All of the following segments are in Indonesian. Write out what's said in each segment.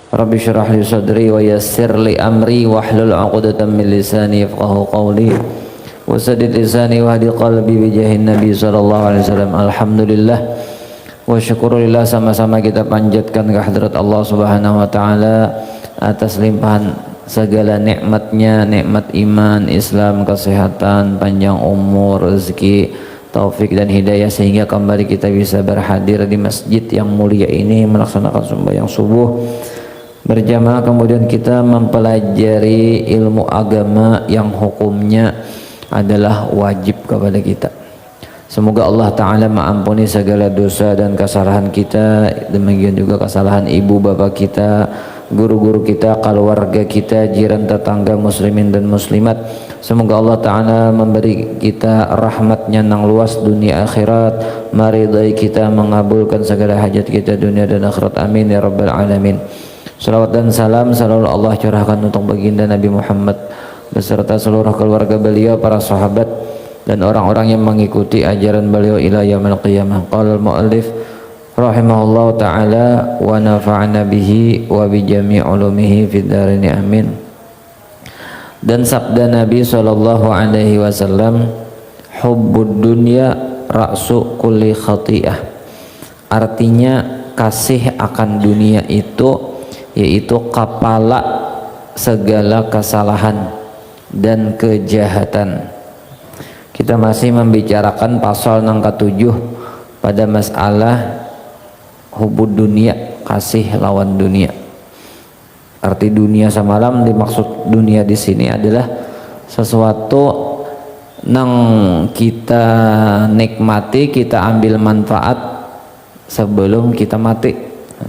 Rabbi shrah li sadri wa yassir li amri wahlul 'uqdatam min lisani yafqahu qawli wa saddid lisani wa hadi qalbi bi jahin nabi sallallahu alaihi wasallam. Alhamdulillah wa syukurillah, sama-sama kita panjatkan kehadrat Allah Subhanahu wa taala atas limpahan segala nikmatnya, nikmat iman, Islam, kesehatan, panjang umur, rezeki, taufik dan hidayah, sehingga kembali kita bisa berhadir di masjid yang mulia ini melaksanakan sembahyang subuh berjamaah, kemudian kita mempelajari ilmu agama yang hukumnya adalah wajib kepada kita. Semoga Allah Ta'ala mengampuni segala dosa dan kesalahan kita, demikian juga kesalahan ibu bapak kita, guru-guru kita, keluarga kita, jiran tetangga muslimin dan muslimat. Semoga Allah Ta'ala memberi kita rahmatnya yang luas dunia akhirat, meridai kita, mengabulkan segala hajat kita dunia dan akhirat. Amin ya rabbal alamin. Salawat dan salam selalu Allah curahkan untuk baginda Nabi Muhammad beserta seluruh keluarga beliau, para sahabat dan orang-orang yang mengikuti ajaran beliau ila yaumil qiyamah. Qala al-muallif rahimahullahu taala wa nafa'ana bihi wa bi jami' ulumihi fid dharain amin. Dan sabda Nabi sallallahu alaihi wasallam, hubbud dunya ra'su kulli khati'ah. Artinya kasih akan dunia itu yaitu kepala segala kesalahan dan kejahatan. Kita masih membicarakan pasal yang ke-7 pada masalah hubud dunia, kasih lawan dunia. Arti dunia semalam, dimaksud dunia di sini adalah sesuatu yang kita nikmati, kita ambil manfaat sebelum kita mati.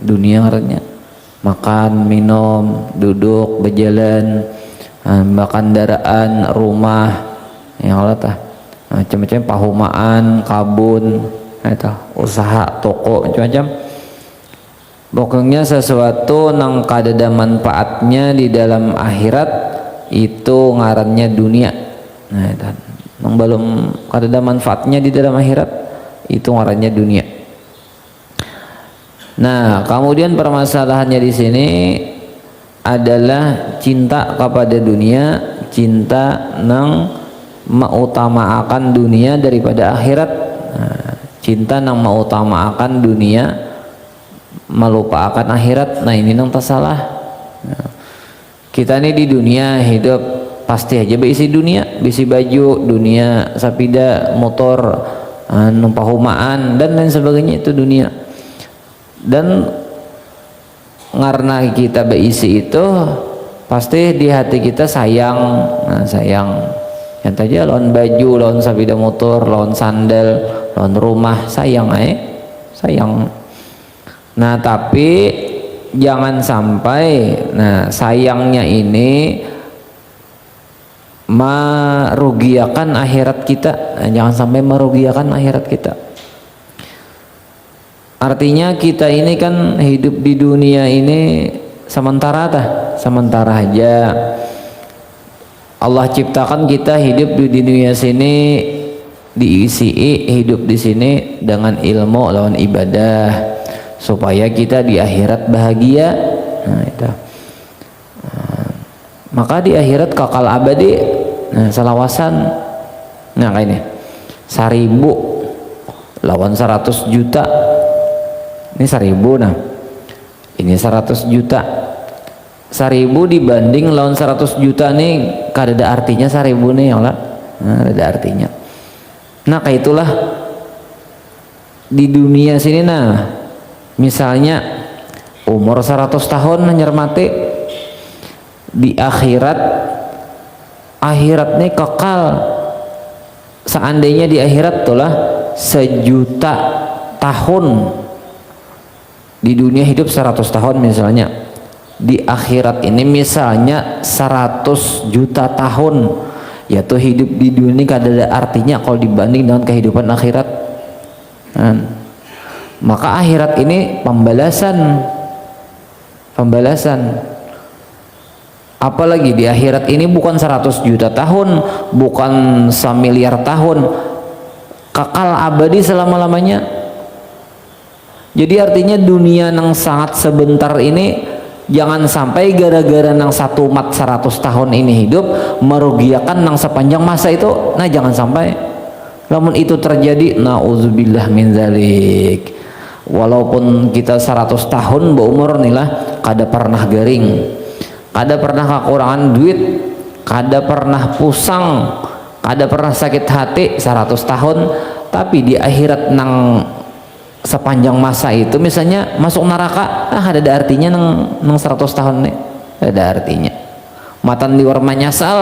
Dunia artinya makan, minum, duduk, berjalan, makan kendaraan, rumah, yang Allah macam-macam, pahumaan, kabun, usaha, toko, macam-macam. Pokoknya sesuatu yang kadada manfaatnya di dalam akhirat itu ngarannya dunia. Nah, yang belum kadada manfaatnya di dalam akhirat itu ngarannya dunia. Nah, kemudian permasalahannya di sini adalah cinta kepada dunia, cinta nang mengutamakan dunia daripada akhirat. Nah, cinta nang mengutamakan dunia melupakan akhirat. Nah, ini nang salah. Nah, kita ini di dunia hidup pasti aja berisi dunia, berisi baju dunia, sapida, motor, numpahumaan dan lain sebagainya, itu dunia. Dan karena kita berisi itu pasti di hati kita sayang. Nah, sayang yang tadi lawan baju, lawan sepeda motor, lawan sandal, lawan rumah, sayang sayang. Nah, tapi jangan sampai sayangnya ini merugiakan akhirat kita. Jangan sampai merugiakan akhirat kita. Artinya kita ini kan hidup di dunia ini sementara sementara aja. Allah ciptakan kita hidup di dunia sini, diisi hidup di sini dengan ilmu lawan ibadah supaya kita di akhirat bahagia. Nah, itu. Maka di akhirat kekal abadi. Nah, selawasan. Nah, kayak ini 1000 lawan 100 juta. Ini 1000, nah ini 100 juta. 1000 dibanding lawan 100 juta nih kadada artinya 1000 nih Allah. Nah, ada artinya. Nah, kayak itulah di dunia sini. Nah, misalnya umur 100 tahun nyermati, di akhirat nih kekal. Seandainya di akhirat tulah 1.000.000 tahun. Di dunia hidup 100 tahun misalnya, di akhirat ini misalnya 100 juta tahun, yaitu hidup di dunia ini kadada artinya kalau dibanding dengan kehidupan akhirat. Maka akhirat ini pembalasan. Apalagi di akhirat ini bukan 100 juta tahun, bukan 1 miliar tahun, kekal abadi selama-lamanya. Jadi artinya dunia yang sangat sebentar ini Jangan sampai gara-gara nang satu umat 100 tahun ini hidup merugiakan nang sepanjang masa itu. Nah jangan sampai. Namun itu terjadi, nauzubillah min zalik. Walaupun kita 100 tahun berumur nih lah, kada pernah garing, kada pernah kekurangan duit, kada pernah pusang, kada pernah sakit hati 100 tahun, tapi di akhirat nang sepanjang masa itu misalnya masuk neraka, ada artinya nang 100 tahun nih, ada artinya. Matan liwar menyesal.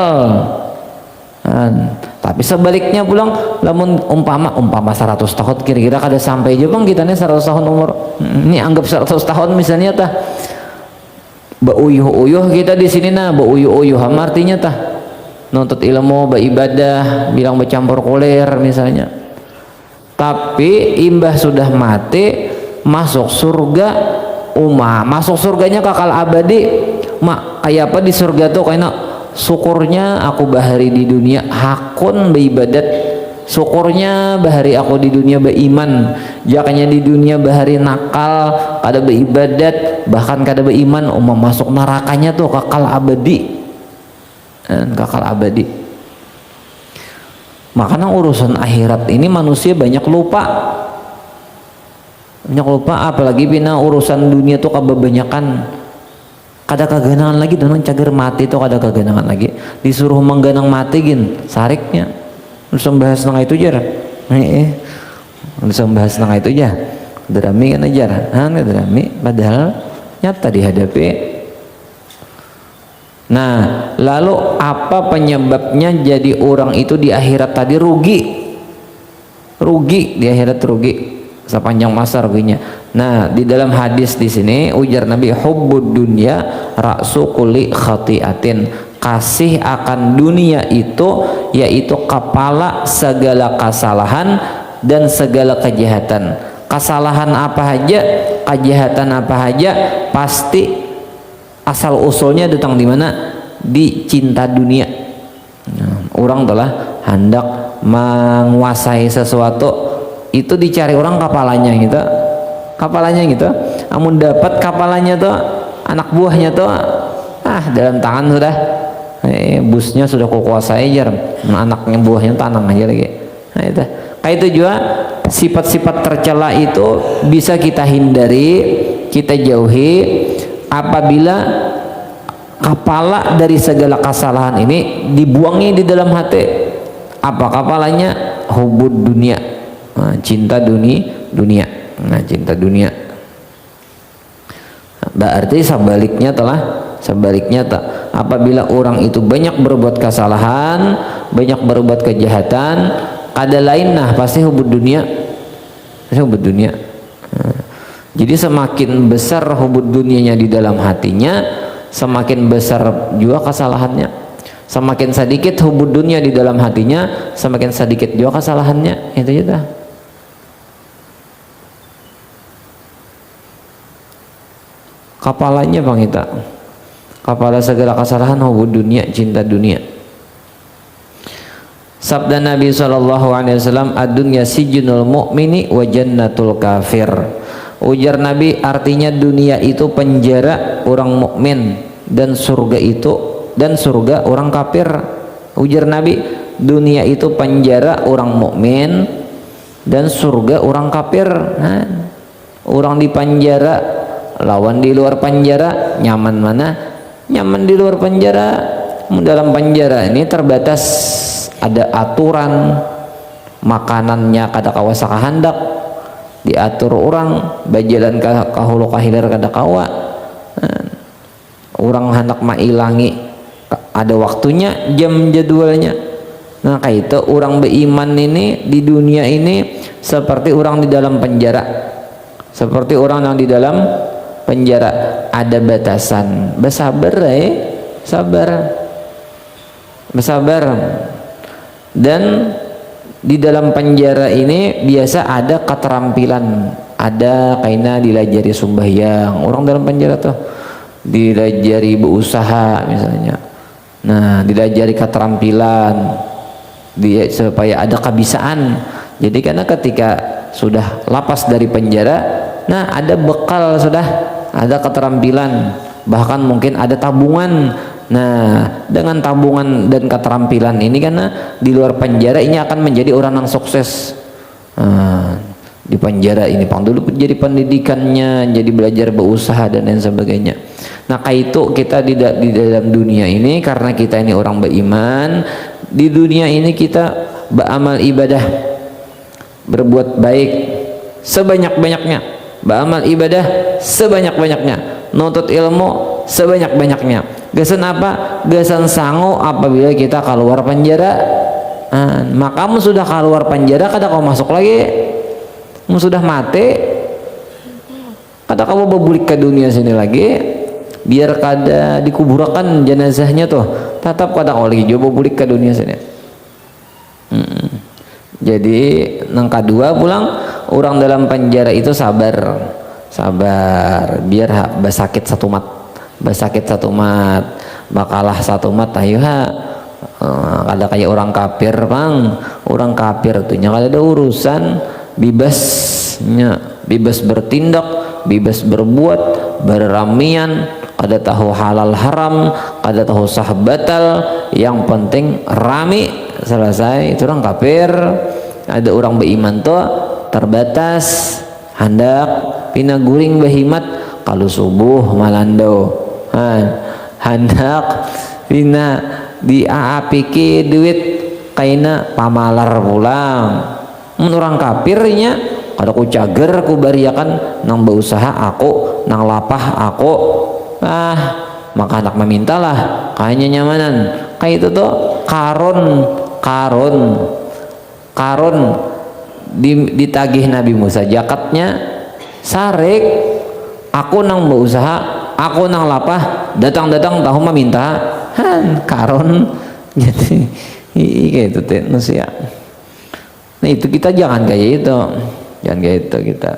Tapi sebaliknya pulang, lamun umpama 100 tahun kira-kira kada sampai aja bang kita nih 100 tahun umur. Ini anggap 100 tahun misalnya tah. Beuyuh-uyuh kita di sini nah, beuyuh-uyuh artinya tah. Nuntut ilmu, beribadah, bilang bercampur kulir misalnya. Tapi imbah sudah mati masuk surga, masuk surganya kekal abadi. Mak kayak apa di surga tuh kayak syukurnya aku bahari di dunia hakun beribadat, syukurnya bahari aku di dunia beriman, jakanya di dunia bahari nakal kada beribadat bahkan kada beriman, masuk nerakanya tuh kekal abadi, kekal abadi. Makanya urusan akhirat ini manusia banyak lupa, apalagi bina urusan dunia tuh kebanyakan. Kada kaganangan lagi dan cager mati itu kada kaganangan lagi, disuruh mengganang mati gin sariknya usah bahas nang itu jar, usah bahas nang itu aja drami kan ajar, drami padahal nyata dihadapi. Nah lalu apa penyebabnya jadi orang itu di akhirat tadi rugi di akhirat, rugi sepanjang masa ruginya. Nah di dalam hadis di sini ujar Nabi, hubbud dunya ra'su kulli khati'atin, kasih akan dunia itu yaitu kepala segala kesalahan dan segala kejahatan. Kesalahan apa aja, kejahatan apa aja, pasti asal usulnya datang di mana? Di cinta dunia. Nah, orang telah hendak menguasai sesuatu itu dicari orang kepalanya gitu, amun dapat kepalanya tuh, anak buahnya tuh dalam tangan sudah, busnya sudah kuasai jar, anaknya buahnya tanam aja lagi. Nah itu kayak itu juga sifat-sifat tercela itu bisa kita hindari, kita jauhi apabila kepala dari segala kesalahan ini dibuangi di dalam hati. Apa kepalanya? Hubud dunia. Nah, cinta dunia. Nah, cinta dunia. Berarti sebaliknya apabila orang itu banyak berbuat kesalahan, banyak berbuat kejahatan, kada lain pasti hubud dunia. Nah, jadi semakin besar hubud dunianya di dalam hatinya, semakin besar juga kesalahannya. Semakin sedikit hubud dunia di dalam hatinya, semakin sedikit juga kesalahannya. Itu aja. Kepalanya bang kita, kepala segala kesalahan hubud dunia, cinta dunia. Sabda Nabi SAW, ad-dunya sijnul mu'mini wa jannatul kafir. Ujar Nabi, artinya dunia itu penjara orang mukmin dan surga orang kafir. Ujar Nabi, dunia itu penjara orang mukmin dan surga orang kafir. Orang di penjara, lawan di luar penjara, nyaman mana? Nyaman di luar penjara. Dalam penjara ini terbatas, ada aturan, makanannya kada kawasa kahandak, diatur orang, bajalan kahulu kahilir kada kawa. Orang hendak mailangi ada waktunya, jam jadwalnya. Nah kayak itu orang beriman ini di dunia ini seperti orang di dalam penjara, seperti orang yang di dalam penjara, ada batasan. Bersabar. Dan di dalam penjara ini biasa ada keterampilan, ada kaina dilajari sembahyang. Orang dalam penjara tuh dilajari berusaha misalnya. Nah, dilajari keterampilan supaya ada kebisaan. Jadi karena ketika sudah lapas dari penjara, nah ada bekal, sudah ada keterampilan, bahkan mungkin ada tabungan. Nah, dengan tabungan dan keterampilan ini karena di luar penjara ini akan menjadi orang yang sukses. Di penjara ini Pang dulu jadi pendidikannya, jadi belajar berusaha dan lain sebagainya. Nah, kayak itu kita di dalam dunia ini karena kita ini orang beriman, di dunia ini kita beramal ibadah, berbuat baik sebanyak-banyaknya, beramal ibadah sebanyak-banyaknya, nuntut ilmu sebanyak-banyaknya. Gasan apa? Gasan sangu apabila kita keluar penjara. Maka kamu sudah keluar penjara, kada kau masuk lagi, kamu sudah mati, kada kamu berbulik ke dunia sini lagi, biar kada dikuburkan jenazahnya tuh, tetap kada kau lagi coba bulik ke dunia sini. Jadi nang kedua pulang orang dalam penjara itu sabar biar basakit satu mat bakalah satu mat ayo kada kayak orang kafir Bang. Orang kafir tuh nya kada ada urusan, bebas bertindak, bebas berbuat, berramian, kada tahu halal haram, kada tahu sah batal, yang penting rami selesai. Itu orang kafir. Ada orang beriman tuh terbatas, hendak pina guring bahimat kalau subuh malando, hendak pina diapiki duit kaina pamalar pulang. Orang kafirnya kada ku cager ku bariakan nang berusaha aku, nang lapah aku, maka hendak memintalah kayaknya nyamanan. Kayak itu tuh karon ditagih Nabi Musa jakatnya sarik, aku nang berusaha, aku nang lapah, datang tahu meminta karon. Jadi kayak itu teh manusia. Nah itu kita jangan kayak itu kita.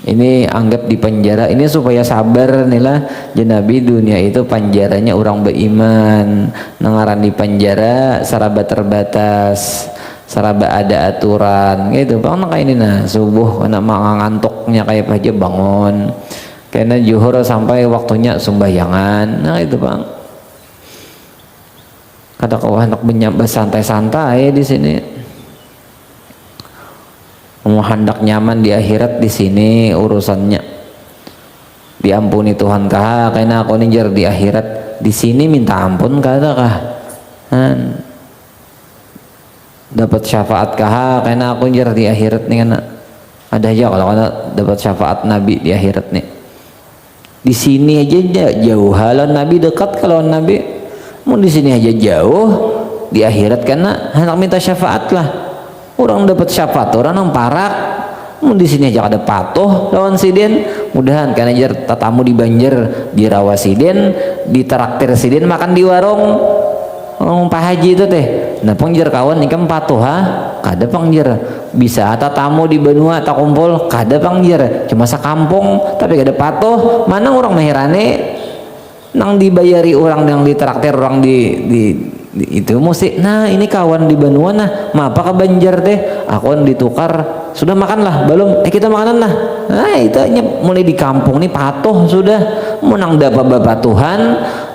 Ini anggap di penjara ini supaya sabar nih lah. Nabi dunia itu penjaranya orang beriman, nangaran di penjara saraba terbatas, saraba ada aturan gitu Bang. Kayak ini nah subuh kena ngantuknya kayak aja bangun, karena zuhur sampai waktunya sembahyangan. Nah itu Bang, kata kau hendak menyambah santai-santai di sini, mau hendak nyaman di akhirat di sini urusannya diampuni Tuhan kah? Karena aku ninjar di akhirat di sini minta ampun kada kah? Dapat syafaat kah? Karena aku ninjar di akhirat nih kan ada aja kalau kada dapat syafaat Nabi di akhirat nih. Di sini aja jauh halan Nabi dekat, kalau Nabi mau di sini aja jauh, di akhirat karena hendak minta syafaat lah. Orang dapat syafaat orang yang parak, mau di sini aja ada patuh lawan siden, mudahan karena jar tatamu di Banjar dirawat siden, ditraktir siden makan di warung Pak Haji itu teh. Nah pengjar kawan nikam patuh kada pengjar bisa tatamu di Benua tak kumpul kada pengjar cuma sakampung tapi kada patuh. Mana orang mahirane nang dibayari orang yang ditraktir orang di itu mesti. Nah ini kawan di Benua nah apa ke Banjar teh aku ditukar sudah makan lah belum kita makanan lah. Nah itu mulai di kampung nih patuh sudah menang dapat bapak Tuhan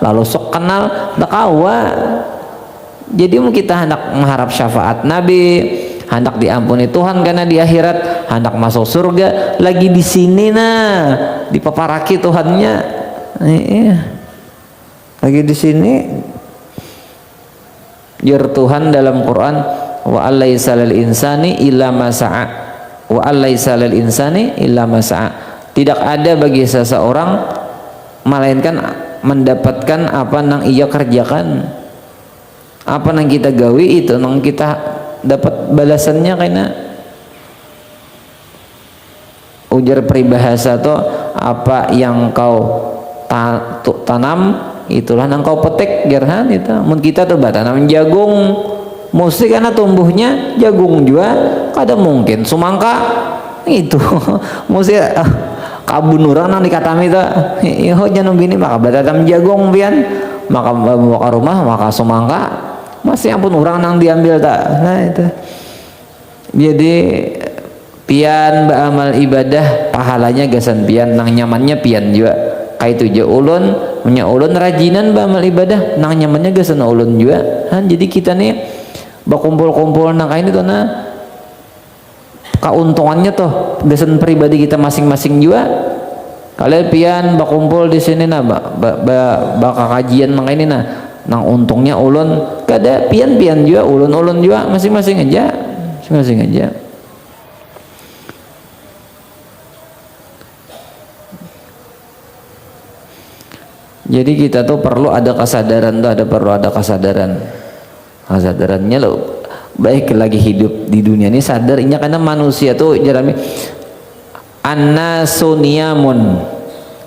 lalu sok kenal dak kawa. Jadi kita hendak mengharap syafaat Nabi, hendak diampuni Tuhan karena di akhirat hendak masuk surga lagi di sini nah dipaparaki Tuhannya. Lagi di sini jar Tuhan dalam Quran wa alaisa lil insani illa ma sa'a wa alaisa lil insani illa ma sa'a. Tidak ada bagi seseorang melainkan mendapatkan apa yang ia kerjakan, apa yang kita gawi itu yang kita dapat balasannya. Karena ujar peribahasa tuh apa yang kau tanam itulah yang kau petik gerhan itu. Mun kita tuh tanam jagung mesti karena tumbuhnya jagung juga kada mungkin sumangka itu mesti kabun orang nang dikatami itu iho jangan bini maka batam jagung pian maka bawa ke rumah maka sumangka masih ampun orang nang diambil tak. Nah itu jadi pian beramal ibadah pahalanya gasan pian nang nyamannya pian juga kayak itu je ulun punya ulun rajinan ba amal ibadah nang nyamannya gasan ulun juga jadi kita nih bakumpul-kumpul nang kain itu keuntungannya tuh gasan pribadi kita masing-masing juga kalian pian bakumpul di sini bakal kajian nang ini nang untungnya ulun kada pian juga ulun juga masing-masing aja. Jadi kita tuh perlu ada kesadaran kesadarannya lo baik lagi hidup di dunia ini sadarnya karena manusia tuh jarami annasuniyamun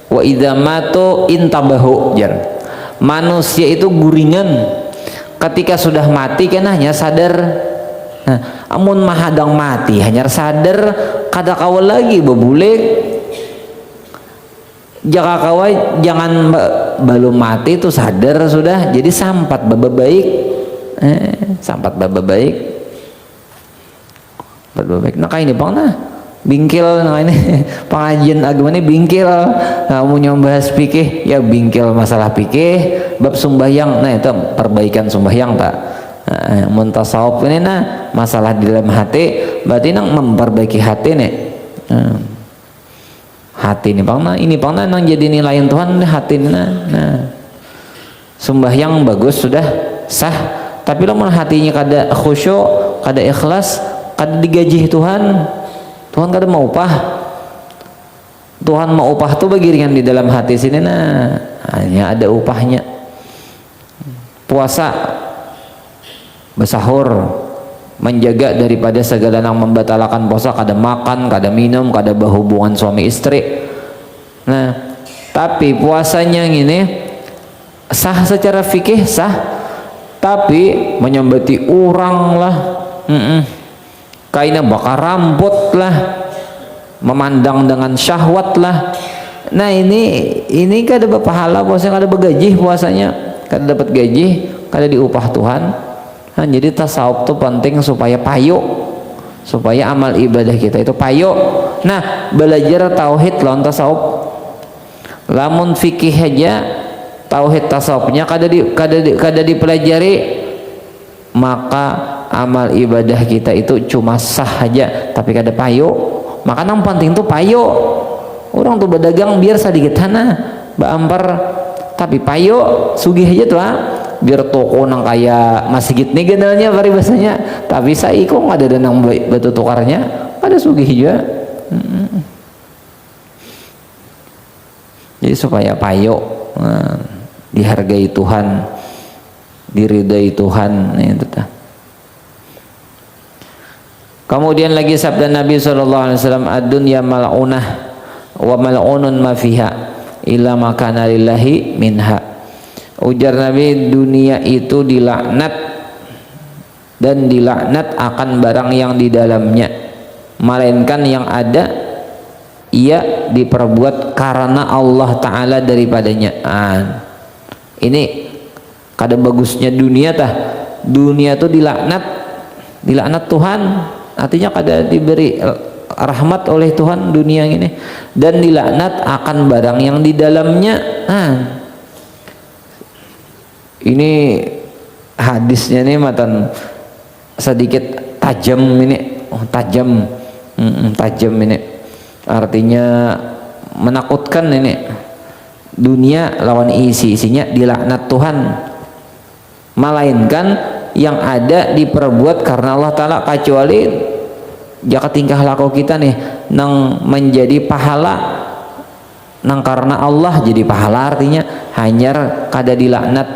wa idza matu intabahu jar. Manusia itu guringan ketika sudah mati kan hanya sadar. Nah, amun mahadang mati hanya sadar kada kawal lagi bebulek. Jaka kawai jangan belum mati itu sadar sudah jadi sampat baba baik nah kayak ini bang bingkil nah ini pengajian agama ini bingkil kamu nyoba pikir ya bingkil masalah pikir bab sembahyang nah itu perbaikan sembahyang tak muntasawuf ini masalah di dalam hati berarti nang memperbaiki hati nih hati ini bang nang jadi nilai Tuhan hati ini sembahyang bagus sudah sah tapi lamun hatinya kada khusyuk kada ikhlas kada digaji Tuhan kada mau upah Tuhan mau upah tuh bagi ringan di dalam hati sini hanya ada upahnya puasa bersahur menjaga daripada segala yang membatalkan puasa kada makan kada minum kada berhubungan suami istri tapi puasanya ini sah secara fikih sah tapi menyambati orang lah kainnya bakar rambut lah memandang dengan syahwat lah ini kada berpahala puasanya kada bergaji puasanya kada dapat gaji kada diupah Tuhan jadi tasawuf itu penting supaya payo supaya amal ibadah kita itu payo belajar tauhid lawan tasawuf lamun fikih aja tauhid tasawufnya kada dipelajari maka amal ibadah kita itu cuma sah aja tapi kada payo maka yang penting tuh payo orang tuh berdagang biar sedikit baampar tapi payo sugih aja tuh biar toko nang kayak masjid nih generalnya bahasanya tapi saya kok ada nang batu tukarnya ada sugih juga jadi supaya payo dihargai Tuhan diridai Tuhan itu kemudian lagi sabda Nabi SAW ad-dunya mal'unah wa mal'unun ma fiha illa ma kana lillahi minha ujar Nabi dunia itu dilaknat dan dilaknat akan barang yang di dalamnya melainkan yang ada ia diperbuat karena Allah Ta'ala daripadanya ini kada bagusnya dunia dunia itu dilaknat Tuhan artinya kada diberi rahmat oleh Tuhan dunia ini dan dilaknat akan barang yang di dalamnya ini hadisnya nih matan sedikit tajam ini tajam ini artinya menakutkan ini dunia lawan isinya dilaknat Tuhan melainkan yang ada diperbuat karena Allah Ta'ala kecuali jika tingkah laku kita nih nang menjadi pahala nang karena Allah jadi pahala artinya hanya kada dilaknat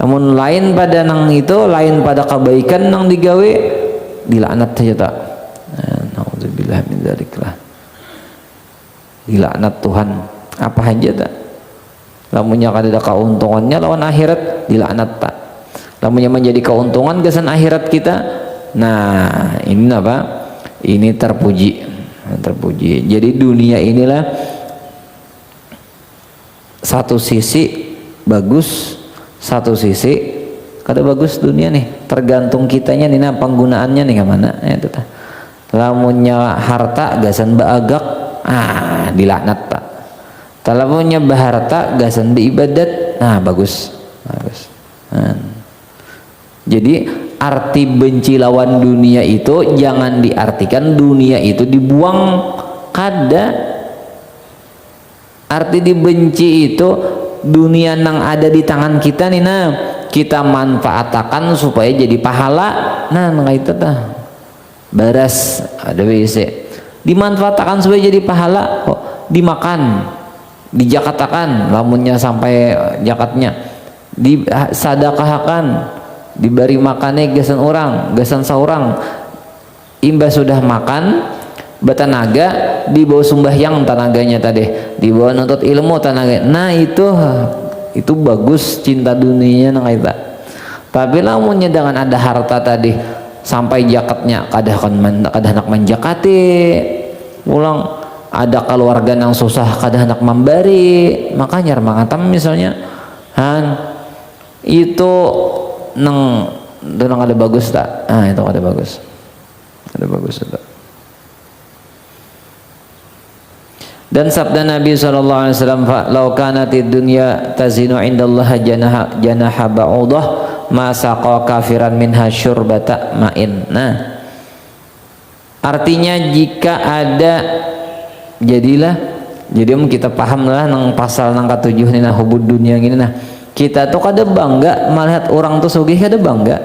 namun lain pada nang itu lain pada kebaikan nang digawe dilaknat saja tak naudzubillah min dzalik dilaknat Tuhan apa aja tak lamunnya kada ada keuntungannya lawan akhirat dilaknat tak lamunnya menjadi keuntungan kesan akhirat kita ini apa ini terpuji jadi dunia inilah satu sisi bagus satu sisi kada bagus dunia nih tergantung kitanya nih penggunaannya nih kemana itu tah lamunnya harta gasan baagak dilaknat tak Talamunnya baharta gasan beribadat. Nah, bagus. Nah. Jadi arti benci lawan dunia itu jangan diartikan dunia itu dibuang, kada. Arti dibenci itu dunia nang ada di tangan kita nih, nah kita manfaatkan supaya jadi pahala. Nah itu tah baras ada WC dimanfaatkan supaya jadi pahala. Dimakan, dijakatakan lamunnya sampai jakatnya, disadakahakan, diberi makannya gasan orang, gasan seorang, imbas sudah makan bertenaga dibawa sembahyang tenaganya tadi, dibawa nuntut ilmu tenaga. Nah itu bagus cinta dunianya nang kita. Tapi lamunnya dengan ada harta tadi sampai jakatnya kada hendak menjakati, ulang ada keluarga yang susah kada hendak memberi, makanya mangatam misalnya itu nang ada bagus tak? Ah itu ada bagus itu. Dan sabda Nabi SAW, "Lau kanatid dunya tazinu indallaha janaha ba'udah ma saqa kafiran minha syurbata ma'in." Nah, artinya jika ada jadi kita paham lah nang pasal nang ketujuh nih, nah hubud dunia gini. Nah kita tuh kada bangga melihat orang tuh sugih, kada bangga,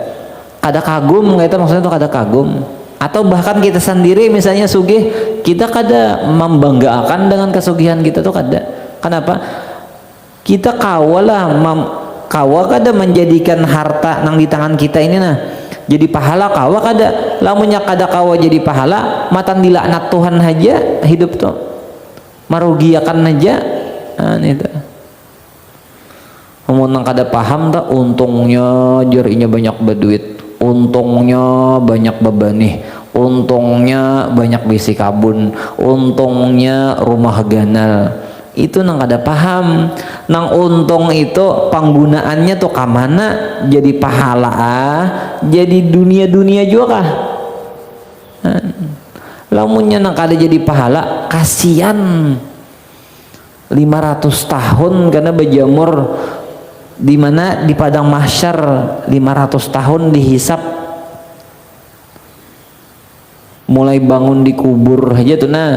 kada kagum, itu maksudnya tuh kada kagum. Atau bahkan kita sendiri misalnya sugih, kita kada membanggakan dengan kesugihan kita tuh kada. Kenapa? Kita kawalah kada menjadikan harta nang di tangan kita ini nah jadi pahala, kawa kada. Lamunnya kada kawa jadi pahala, matan dilaknat Tuhan aja hidup tuh, merugiakan aja. Nah itu nang kada paham tak, untungnya jarinya banyak berduit, untungnya banyak bebanih, untungnya banyak bisi kabun, untungnya rumah ganal. Itu nang kada paham. Nang untung itu penggunaannya tuh kamana, jadi pahala jadi dunia juga kah? Lamunnya nang kada jadi pahala, kasihan 500 tahun karena berjamur di mana di padang mahsyar, 500 tahun dihisap, mulai bangun di kubur aja tuh nah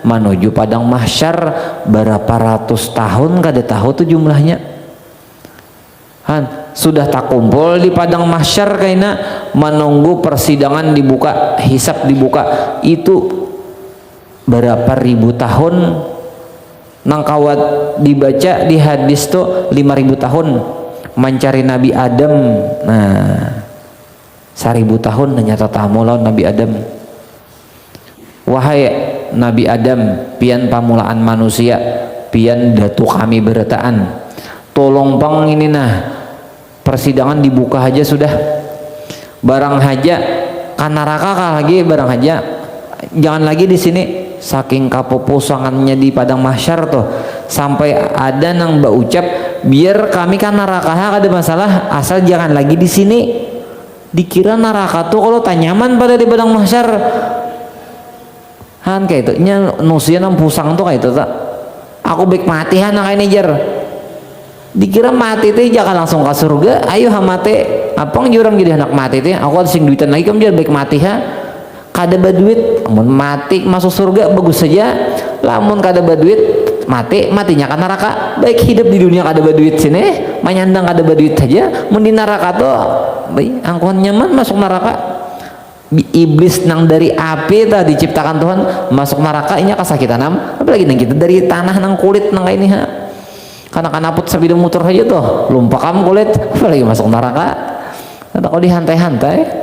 menuju padang mahsyar berapa ratus tahun kada tahu tuh jumlahnya. Sudah tak kumpul di padang mahsyar kaina menunggu persidangan dibuka, hisap dibuka, itu berapa ribu tahun. Nang kawat dibaca di hadis tuh 5.000 tahun mencari Nabi Adam. Nah 1.000 tahun ternyata tamu lawan Nabi Adam. Wahai Nabi Adam, pian pamulaan manusia, pian datu kami beretaan, tolong bang ini nah persidangan dibuka aja sudah, barang haja kan neraka kah lagi, barang haja jangan lagi di sini. Saking kapoposangannya di padang mahsyar tuh sampai ada nang berucap, biar kami kan neraka ada masalah, asal jangan lagi di sini. Dikira neraka tuh kalau tanyaman pada di padang mahsyar kayak itu nya nusia nang pusang tuh kayak itu tak. Aku baik mati kayak ini jar. Dikira mati teh jangan langsung ke surga, ayo mati apang jurang jadi anak mati teh, aku harus sing duitan lagi kamu jar baik mati kada baduit, lamun mati masuk surga bagus saja, lamun kada baduit matinya kan neraka. Baik hidup di dunia kada baduit sini, menyandang kada baduit saja, mun di neraka tuh baik angkuhan nyaman masuk neraka. Iblis nang dari api tadi diciptakan Tuhan masuk neraka inya kasakitan apalagi nang kita dari tanah nang kulit nang ini karena kanaput sabida motor aja tuh lumpakam kulit apalagi masuk neraka. Kata kau dihantai-hantai.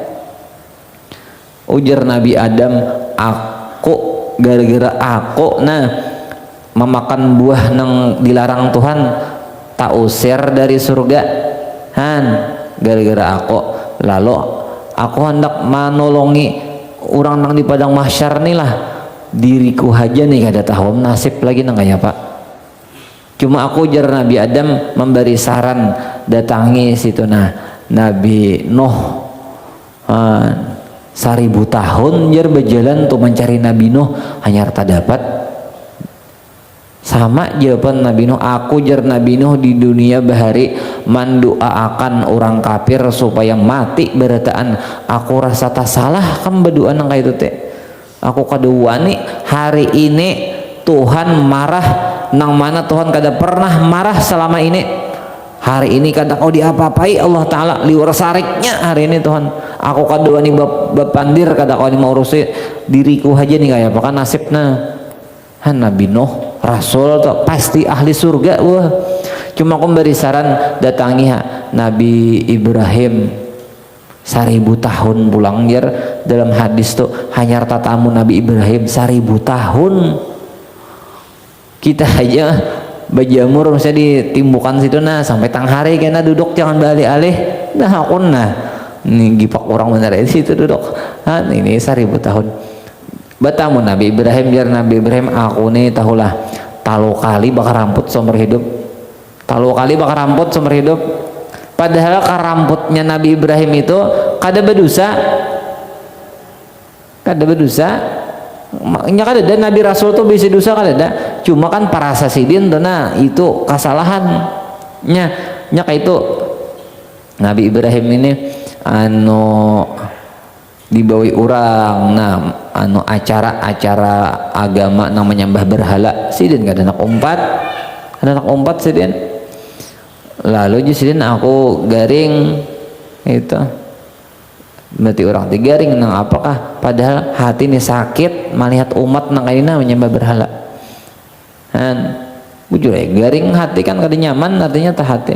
Ujar Nabi Adam, aku gara-gara aku memakan buah nang dilarang Tuhan tak usir dari surga gara-gara aku. Lalu aku hendak menolongi orang nang di padang mahsyar nih lah, diriku aja nih kada tahu nasib lagi nang kaya pak. Cuma aku ujar Nabi Adam memberi saran, datangi situ Nabi Nuh 1.000 tahun jar berjalan untuk mencari Nabi Nuh, hanya tak dapat. Sama jawaban Nabi Nuh, aku jar Nabi Nuh di dunia bahari mandoaakan orang kafir supaya mati berataan aku rasa tak salah kan berdoa nang kayak itu teh. Aku kadeuwani hari ini Tuhan marah nang mana Tuhan kada pernah marah selama ini. Hari ini kada kau diapa-apai Allah Ta'ala liwar sariknya hari ini Tuhan. Aku kadeuwani bapandir kada kau mau urusi diriku aja nih kayak apa kan nasibna. Nabi Nuh Rasul tuh pasti ahli surga wah. Cuma aku beri saran datangi Nabi Ibrahim 1000 tahun pulang jar dalam hadis tuh hanya tatamu Nabi Ibrahim 1000 tahun. Kita aja bajamur misalnya ditimbukan situ nah sampai tang hari kena duduk jangan balik alih dah aku nah ini gipak orang bener di situ duduk ini 1000 tahun. Batamu Nabi Ibrahim biar Nabi Ibrahim aku nih tahulah talu kali bakar rambut seumur hidup, talu kali bakar rambut seumur hidup. Padahal rambutnya Nabi Ibrahim itu kada berdosa, nya kada ada Nabi Rasul tuh bisa dosa kada ada, cuma kan para sasidin tuh nah itu kesalahannya nya kayak itu. Nabi Ibrahim ini dibawi orang nah acara agama namanya mbah berhala sidin gak ada anak umpat sidin lalu sidin aku garing itu berarti orang garing nang apakah padahal hati ini sakit melihat umat nang ini namanya mbah berhala kan bujur garing hati kan kada nyaman artinya tak hati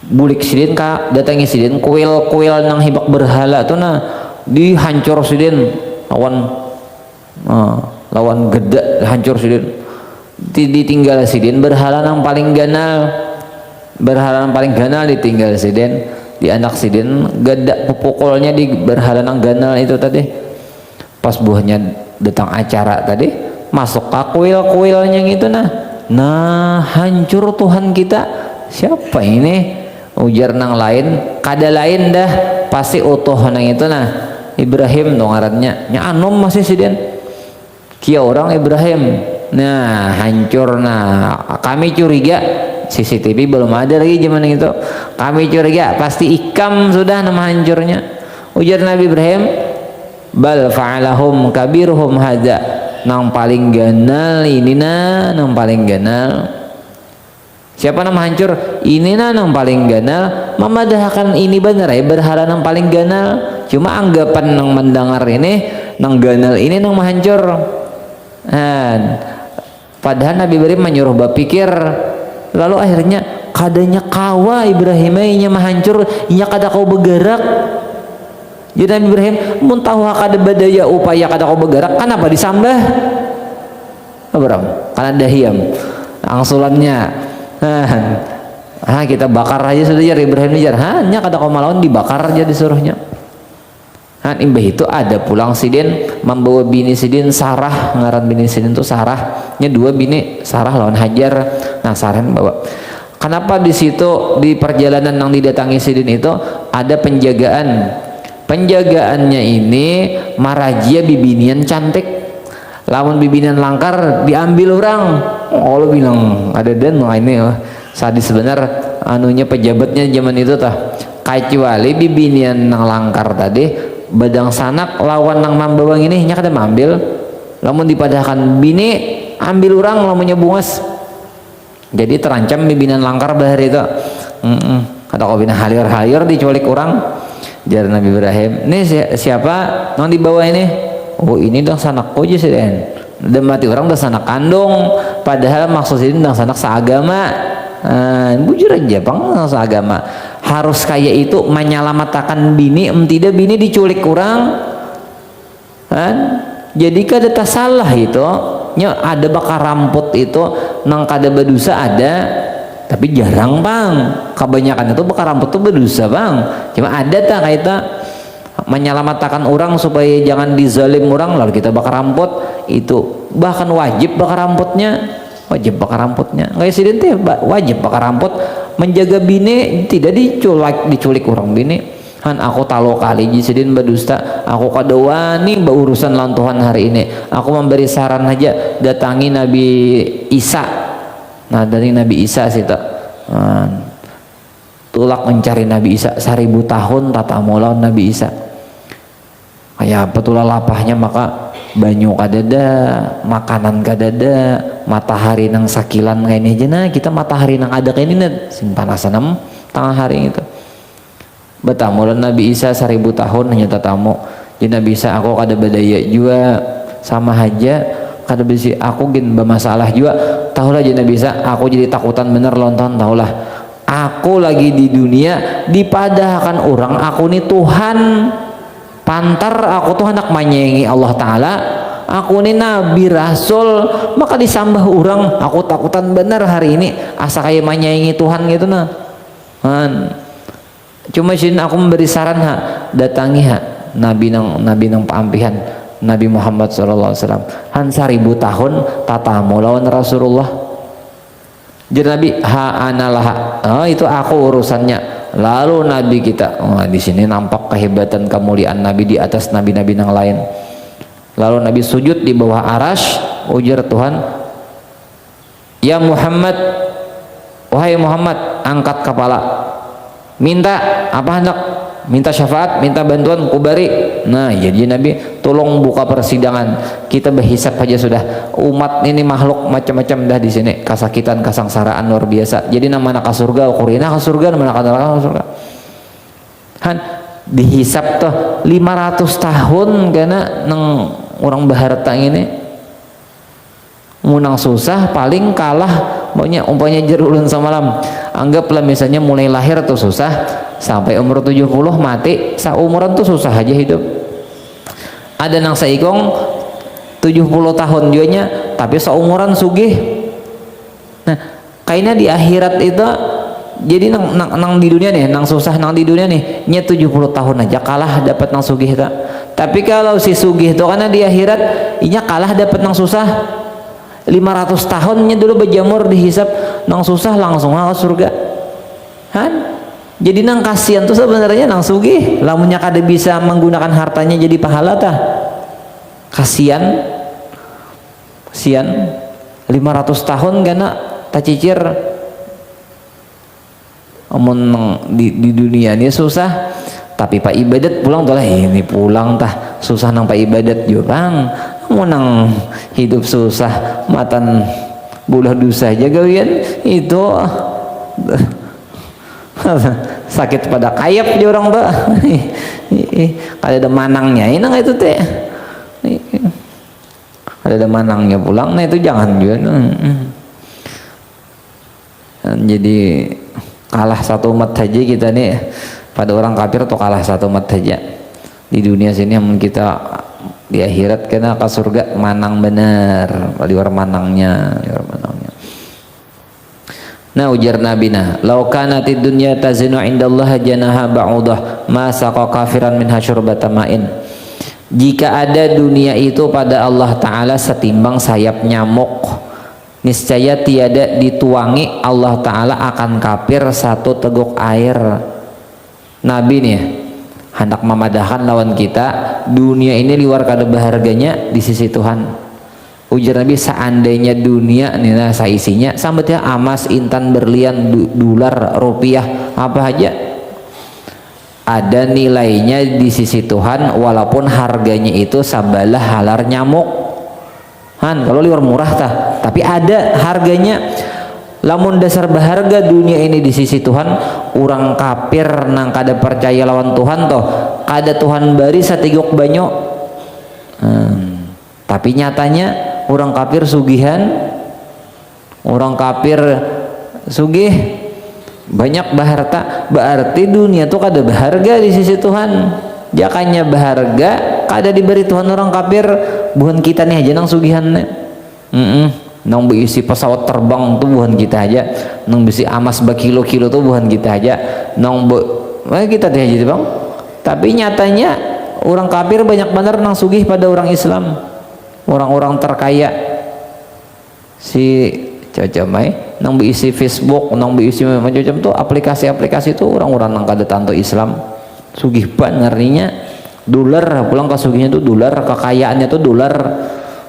bulik sidin kak datangi sidin kuil nang hibak berhala tuh nah dihancur sidin lawan gede hancur sidin ditinggal sidin berhala nang paling ganal ditinggal sidin di anak sidin gede pukulnya di berhala nang ganal itu tadi pas buahnya datang acara tadi masuk ke kuil-kuilnya gitu nah hancur Tuhan kita siapa ini ujar nang lain kada lain dah pasti utuh nang itu nah Ibrahim dong ngarannya nya anom masih sidin kia orang Ibrahim nah hancur nah kami curiga CCTV belum ada lagi zaman itu kami curiga pasti ikam sudah nama hancurnya ujar Nabi Ibrahim bal fa'alahum kabiruhum hadza nang paling ganal ini nang paling ganal siapa nama hancur ini nang paling ganal memadahkan ini benar ya berhala nang paling ganal cuma anggapan nang mendengar ini nang ganal ini nang hancur padahal Nabi Ibrahim menyuruh berpikir lalu akhirnya kadanya kawa Ibrahim nya hancur nya kada kau bergerak jadi Nabi Ibrahim mun tahu kada badaya upaya kada kau bergerak kenapa disambah Abraham karena dahiam angsulannya kita bakar aja sudah jar Ibrahim jar nya kada kau malawan dibakar aja disuruhnya imbah itu ada pulang sidin membawa bini sidin Sarah ngaran bini sidin tuh Sarah nya 2 bini Sarah lawan Hajar nah Sarah bawa kenapa di situ di perjalanan yang didatangi sidin itu ada penjagaannya ini marajia bibinian cantik lawan bibinian langkar diambil orang lo bilang ada dan ini sadis sebenar anunya pejabatnya zaman itu tah kecuali bibinian nang langkar tadi badang sanak lawan nang mambawang ini nya kada mambil lamun dipadahkan bini ambil orang lamunnya bungas jadi terancam bibinan langkar bahar itu kata kau bina halir diculik orang jar Nabi Ibrahim ini siapa nang dibawa ini oh ini dong sanakku aja sih dan mati orang dah sanak kandung padahal maksud ini dong sanak seagama bujur aja bang seagama harus kayak itu menyelamatkan bini tidak bini diculik kurang kan jadi kada tak salah itu nya ada bakar rambut itu nang kada berdosa ada tapi jarang bang kebanyakan itu bakar rambut itu berdosa bang cuma ada tak kayak itu menyelamatkan orang supaya jangan dizalim orang lalu kita bakar rambut itu bahkan wajib bakar rambutnya nggak sidin teh wajib bakar rambut menjaga bini tidak diculik orang bini Han aku talo kali jisidin badusta, aku kadawani urusan lawan Tuhan hari ini. Aku memberi saran aja, datangi Nabi Isa. Nah dari Nabi Isa sih tak tulak mencari Nabi Isa 1000 tahun tata lawan Nabi Isa. Kayak betul lapahnya maka banyu kadada, makanan kadada, matahari nang sakilan kayak ini aja nah kita matahari nang ada kayak ini sing panasan tengah hari itu. Betamu Nabi Isa 1000 tahun hanya tatamu. Jadi Nabi Isa aku kada badaya juga sama aja kada bisi aku gin bermasalah juga. Tahulah jadi Nabi Isa aku jadi takutan bener lonton tahulah. Aku lagi di dunia dipadahkan orang aku nih Tuhan pantar aku tuh anak menyayangi Allah Ta'ala aku nih Nabi Rasul maka disambah orang aku takutan bener hari ini asa kayak menyayangi Tuhan gitu nah cuma sih aku memberi saran datangi Nabi nang paampihan Nabi Muhammad SAW han 1000 tahun tatamu lawan Rasulullah jadi Nabi analah itu aku urusannya. Lalu Nabi kita di sini nampak kehebatan kemuliaan Nabi di atas nabi-nabi yang lain. Lalu Nabi sujud di bawah arasy ujar Tuhan ya Muhammad wahai Muhammad angkat kepala minta apa hendak minta syafaat minta bantuan kubari. Nah jadi Nabi tolong buka persidangan kita berhisap aja sudah umat ini makhluk macam-macam dah di sini kasakitan kasangsaraan luar biasa jadi nama anak surga ukurina ke surga nama anak neraka ke surga han dihisap tuh 500 tahun karena nang orang baharta ini munang susah paling kalah maunya umpamanya jerulun samalam anggaplah misalnya mulai lahir tuh susah sampai umur 70 mati saumuran tuh susah aja hidup ada nang saikong 70 tahun juanya tapi seumuran sugih nah kayaknya di akhirat itu jadi nang di dunia nih nang susah nang di dunia nih nya 70 tahun aja kalah dapat nang sugih tak tapi kalau si sugih itu karena di akhirat inya kalah dapat nang susah 500 tahunnya dulu berjamur dihisap nang susah langsung ke surga kan jadi nang kasihan tuh sebenarnya nang sugih lamunnya kada bisa menggunakan hartanya jadi pahala tah kasihan 500 tahun karena tak cicir omong di dunia ini susah tapi pak ibadat pulang tuh lah ini pulang tah susah nang pak ibadat juga bang mau nang hidup susah matan bulah dosa aja gawian itu sakit pada kayap di orang tuh kada ada manangnya ini nggak itu teh kada ada manangnya pulang nah itu jangan juga jadi kalah satu umat saja kita nih pada orang kafir atau kalah satu umat saja di dunia sini yang kita di akhirat kena ke surga manang bener di luar manangnya nah ujar Nabi lau kanatid dunya tazinu indallahi janaha ba'udah ma saqa kafiran minha syurbata ma'in jika ada dunia itu pada Allah Ta'ala setimbang sayap nyamuk niscaya tiada dituangi Allah Ta'ala akan kafir satu teguk air. Nabi nih hendak memadahkan lawan kita dunia ini luar kada berharganya di sisi Tuhan. Ujar Nabi seandainya dunia nih nah saisinya sambatnya emas intan berlian dolar rupiah apa aja ada nilainya di sisi Tuhan walaupun harganya itu sabalah halar nyamuk han kalau luar murah tah tapi ada harganya lamun dasar berharga dunia ini di sisi Tuhan orang kafir nang kada percaya lawan Tuhan toh kada Tuhan bari satigok banyak tapi nyatanya orang kafir sugihan orang kafir sugih banyak baharta berarti dunia tuh kada berharga di sisi Tuhan jakanya berharga kada diberi Tuhan orang kafir bukan kita nih aja nang sugihan nang berisi pesawat terbang tuh bukan kita aja nang berisi emas berkilo-kilo tuh bukan kita aja nang kita deh aja bang tapi nyatanya orang kafir banyak benar nang sugih pada orang Islam orang-orang terkaya si cacamai nang berisi Facebook nang berisi macam-macam tuh aplikasi-aplikasi tuh orang-orang nang kada tanto Islam sugih ban artinya dolar, pulang kasugihnya tuh dolar, kekayaannya tuh dolar.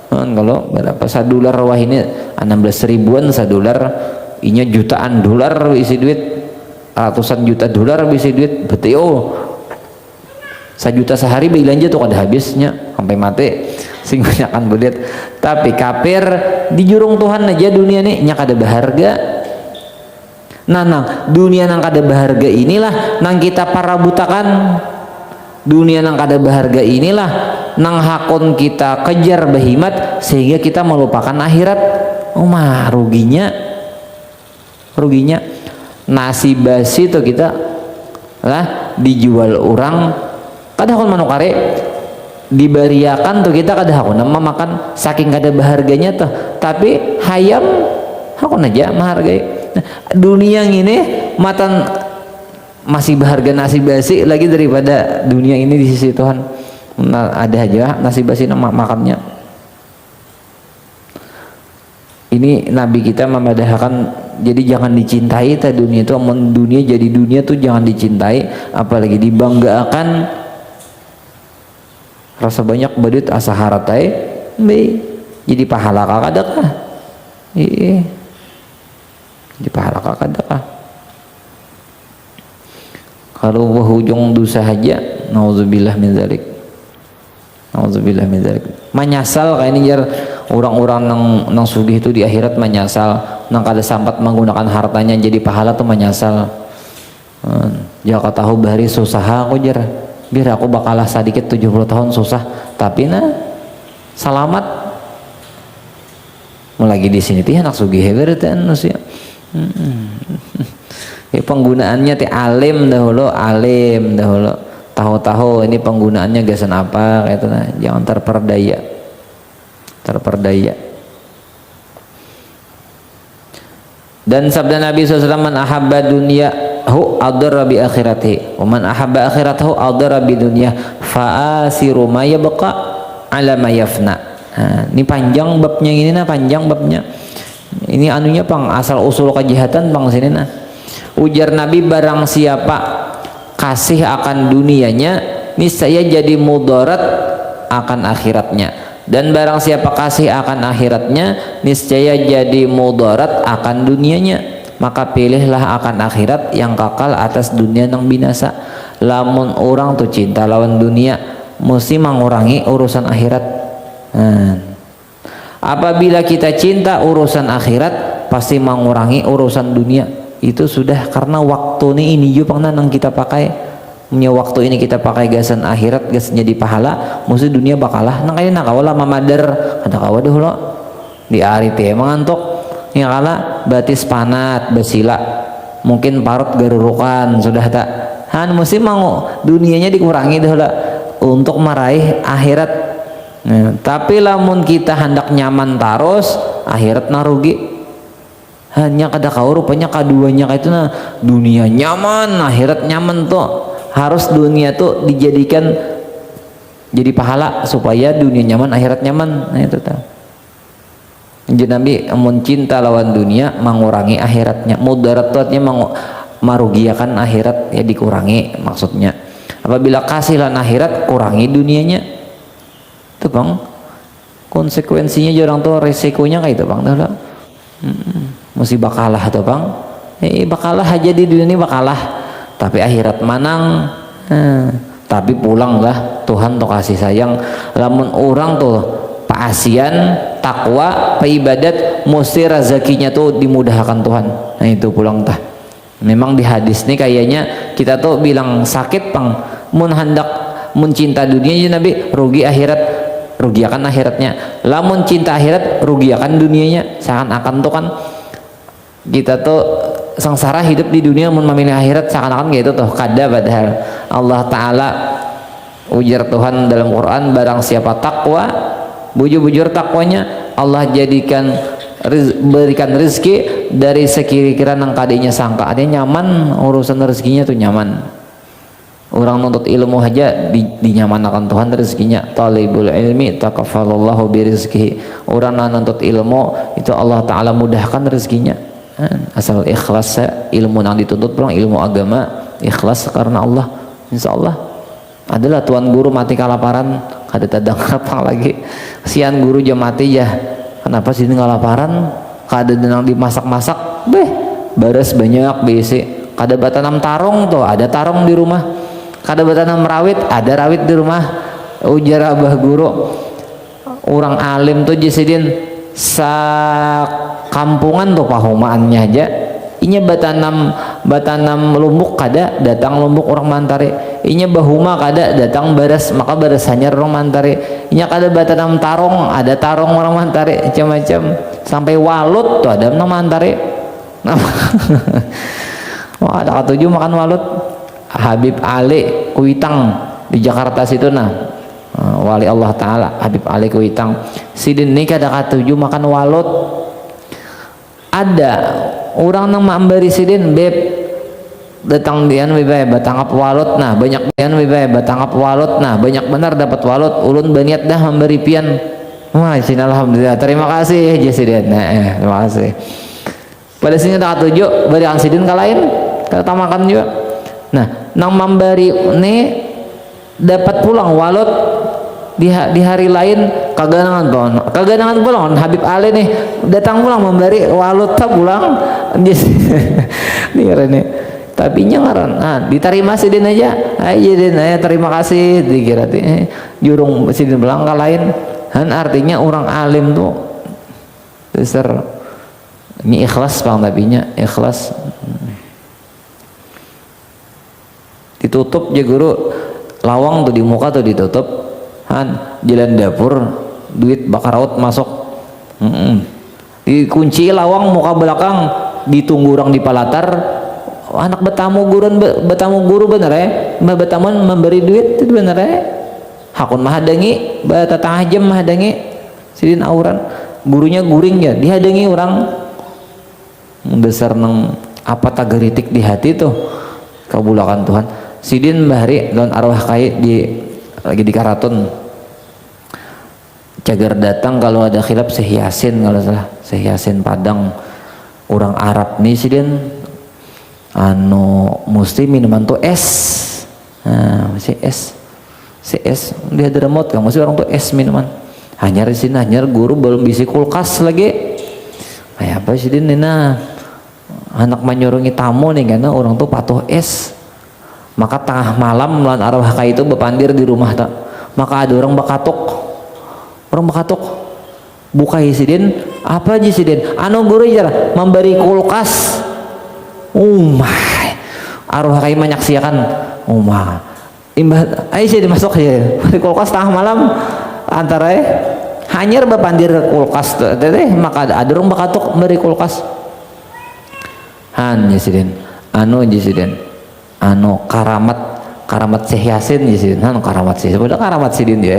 Kalau berapa $1 wah ini 16 ribuan $1, inya jutaan dolar isi duit, ratusan juta dolar isi duit, berarti 1 juta sehari belanja tuh kada habisnya sampai mati sing banyakan duit. Tapi kafir di jurung Tuhan aja dunia nih nya kada berharga. Nah, dunia nang kada berharga inilah nang kita parabutakan. Dunia nang kada berharga inilah nang hakon kita kejar behimat sehingga kita melupakan akhirat. Ruginya nasi basi tuh kita lah dijual orang kada hakon manukare dibariakan tuh kita kada hakon nama makan saking kada berharganya tuh, tapi hayam hakon aja menghargai. Dunia ini matan masih berharga nasi basi lagi daripada dunia ini di sisi Tuhan. Nah, ada aja nasi basi nama makannya. Ini Nabi kita memadahkan, jadi jangan dicintai ta dunia itu, amun dunia jadi dunia tuh jangan dicintai, apalagi dibanggakan. Rasa banyak badut asa haratai jadi pahala kakadakah? Jadi pahala kakadakah? Kalau wahujung dosa saja, nauzubillah min dzalik. Nauzubillah min dzalik. Menyesal kayak ini jar orang-orang nang sugih itu di akhirat menyesal, nang kada sampat menggunakan hartanya jadi pahala tuh menyesal. Jaka tahu bahari susah aku jar, biar aku bakalah sedikit 70 tahun susah, tapi selamat. Mulai di sini teh anak sugih berarti manusia. Penggunaannya teh alim dahulu, tahu-tahu ini penggunaannya gasan apa kayak itu, jangan terperdaya. Dan sabda Nabi SAW, man ahabba dunyahu adara bi akhiratihi wa man ahabba akhiratahu adara bi dunya fa asiru ma yabqa ala ma yafna. Ini panjang babnya ini panjang babnya. Ini anunya pang asal usul kejahatan pang sini Ujar Nabi, barang siapa kasih akan dunianya niscaya jadi mudarat akan akhiratnya, dan barang siapa kasih akan akhiratnya niscaya jadi mudarat akan dunianya. Maka pilihlah akan akhirat yang kekal atas dunia yang binasa. Lamun orang tuh cinta lawan dunia mesti mengurangi urusan akhirat. Apabila kita cinta urusan akhirat pasti mengurangi urusan dunia. Itu sudah karena waktu ini juga nang kita pakai punya waktu ini kita pakai gasan akhirat gasan jadi pahala, mesti dunia bakalah nang kaya nakawala mamadar ada kawaduh lo di ari teh mengantuk ya kala batis panat basila mungkin parut garurukan sudah tak mesti mau dunianya dikurangi dah lah untuk meraih akhirat. Tapi lamun kita hendak nyaman terus akhirat narugi. Hanya kada kau rupanya keduanya itu dunia nyaman akhirat nyaman tuh, harus dunia tuh dijadikan jadi pahala supaya dunia nyaman akhirat nyaman. Itu tuh jadi Nabi amun cinta lawan dunia mengurangi akhiratnya, mudaratnya merugiakan akhirat ya dikurangi maksudnya. Apabila kasih lan akhirat kurangi dunianya itu bang, konsekuensinya jarang tuh resikonya kayak itu bang dah mesti bakalah tuh bang, bakalah aja di dunia ini bakalah, tapi akhirat manang. Tapi pulang lah Tuhan tuh kasih sayang, lamun orang tuh paasian takwa ibadat mesti rezekinya tuh dimudahkan Tuhan. Nah itu pulang tah. Memang di hadis nih kayaknya kita tuh bilang sakit pang mun hendak mencinta dunia ya Nabi rugi akhirat, rugi akan akhiratnya. Lamun cinta akhirat rugi akan dunianya. Seakan-akan tuh kan kita tuh sengsara hidup di dunia mun memilih akhirat seakan-akan gitu tuh kada, padahal Allah Ta'ala ujar Tuhan dalam Quran, barang siapa takwa bujur-bujur takwanya Allah berikan rezeki dari sekira-kira nang kadenya sangka. Ada nyaman urusan rezekinya tuh nyaman. Orang nuntut ilmu aja dinyamanakan Tuhan rezekinya. Talibul ilmi takaffalallahu birizkihi. Orang nuntut ilmu itu Allah Ta'ala mudahkan rezekinya. Asal ikhlas ilmu yang dituntut pulang ilmu agama ikhlas karena Allah insyaallah adalah tuan guru mati kelaparan kada tadang apa lagi kasihan guru jam mati ya kenapa sih kelaparan kada denang dimasak-masak baras banyak BC kada batanam tarong tuh ada tarong di rumah kada batanam rawit ada rawit di rumah ujar abah guru orang alim tuh jisidin sa kampungan tuh pahumaannya aja inya batanam lumbuk kada datang lumbuk orang mantari inya bahuma kada datang baras maka baras hanyar orang mantari inya kada batanam tarong ada tarong orang mantari macam-macam sampai walut tuh ada nama mantari wah ada ketujuh makan walut Habib Ali Kuitang di Jakarta situ nah wali Allah Ta'ala Habib Ali Kuitang sidin ini kada ketujuh makan walut ada orang nang maambari sidin beb datang dian bebe batangap walut nah banyak dian bebe batangap walut nah banyak benar dapat walut ulun baniat dah memberi pian wah sin alhamdulillah terima kasih jasidin nah terima kasih pada sini tak tujuh beri sidin ka lain kata makan juga nah nang memberi ini dapat pulang walut di hari lain kaganangan pulang Habib Ali nih datang pulang memberi walut tak pulang nih tapi ngaran diterima sidin aja din terima kasih dikira jurung sidin belangka lain artinya orang alim tuh besar ini ikhlas bang tapinya ikhlas ditutup ya guru lawang tuh di muka tuh ditutup jalan dapur duit bakar raut masuk dikunci lawang muka belakang ditunggu orang di palatar anak betamu guru bener ya betamu memberi duit itu bener ya hakun mahadangi batatang jam mahadangi sidin auran gurunya guring ya dihadangi orang besar nang apa tagaritik di hati tuh kabulakan Tuhan sidin bahari don arwah kai lagi di Karaton cagar datang kalau ada khilaf Syekh Yasin kalau salah Syekh Yasin Padang orang Arab nih sidin mesti minuman tuh es masih es CS dia ada remote kan masih orang tuh es minuman hanyar di sini hanyar guru belum bisa kulkas lagi kayak apa sidin nina anak menyurungi tamu nih karena orang tuh patuh es maka tengah malam melan arwah kai itu bepandir di rumah tak maka ada orang bakatuk buka isidin apa aja sidin guru jar memberi kulkas arwah kai menyaksikan imbah sih dimasuk ya beri kulkas tengah malam antara hanyar bepandir kulkas maka ada orang bakatuk memberi kulkas jasidin jasidin karamat Syekh Yasin jasidin karamat sih sebenarnya karamat sidin dia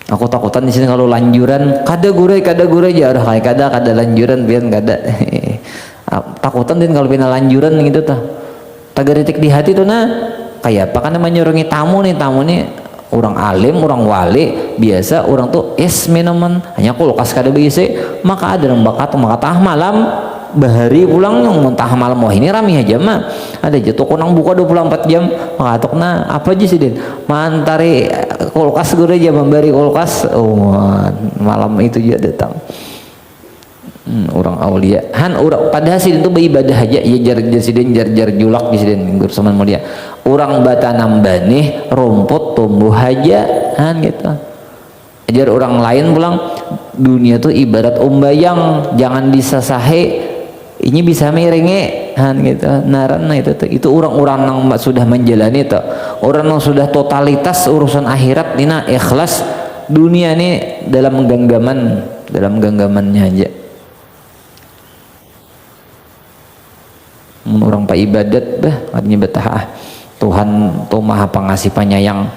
aku takutan di sini kalau lanjuran kada gure aja udah kayak kada lanjuran biar kada takutan din kalau pina lanjuran gitu tah tagaritik di hati tuh nah kayak apa kan menyurungi tamu nih orang alim orang wali biasa orang tuh es minuman hanya kulkas kada bisa maka ada yang bakat maka tah malam bahari pulang yang mentah malam wah ini rame aja mah ada jatuh konang buka 24 jam maka tokna apa aja sih din mantari kulkas gue aja memberi kulkas malam itu dia datang orang aulia orang pada hasil itu beribadah aja ya jar julak di sini gur sama mulia orang batanam benih rumput tumbuh aja gitu ajar orang lain pulang dunia tuh ibarat umbayang jangan disasahe ini bisa merenge gitu naran itu orang-orang yang sudah menjalani itu orang yang sudah totalitas urusan akhirat nina ikhlas dunia ini dalam genggamannya aja orang pak ibadat artinya betah Tuhan tuh maha pengasih penyayang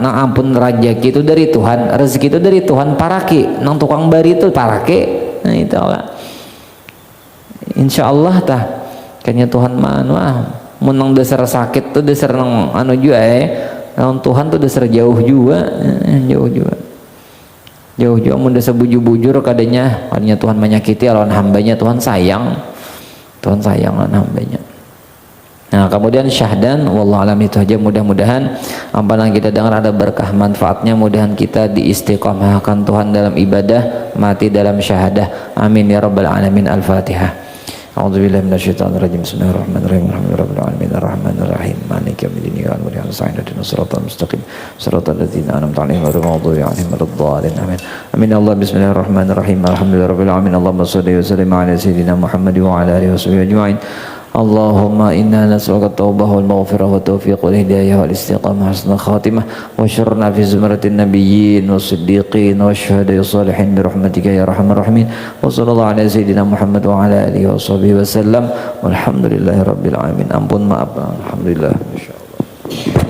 nah ampun rezeki itu dari Tuhan rezeki itu dari Tuhan paraki nang tukang bari itu paraki nah itu Allah insyaallah tah kayaknya Tuhan menang dasar sakit tuh dasar nang juga naon Tuhan tuh dasar jauh juga mun dasar bujur kadanya Tuhan menyakiti lawan hambanya Tuhan sayang lawan hambanya Nah, kemudian syahdan, wallahu alam itu aja. Mudah-mudahan apa yang kita dengar ada berkah manfaatnya. Mudahan kita diistiqomahkan Tuhan dalam ibadah, mati dalam syahadah. Amin ya rabbal alamin. Al-Fatihah. A'udzubillahi minasyaitonir rajim. Bismillahirrahmanirrahim. Alhamdulillahirabbil alamin arrahmanir rahim maliki yaumiddin iyyaka na'budu wa iyyaka nasta'in ihdinas siratal mustaqim siratal ladzina an'amta 'alaihim ghairil maghdubi 'alaihim waladdallin. Amin. Amin ya Allah. Bismillahirrahmanirrahim. Alhamdulillahirabbil alamin. Allahumma shalli wa sallim 'ala sayyidina Muhammad wa 'ala alihi washabihi ajma'in. Allahumma inna nas'aluka at-taubah wal maghfirah wa tawfiq wal hidayah wal istiqamah husnul khatimah wa syurna fi zumratin nabiyyin was siddiqin wa syuhada'i salihin bi rahmatika ya arhamar rahimin. Wa sallallahu ala sayyidina Muhammad wa ala alihi wa sahbihi wasallam walhamdulillahi rabbil alamin. Ampun maaf. Alhamdulillah, masyaallah.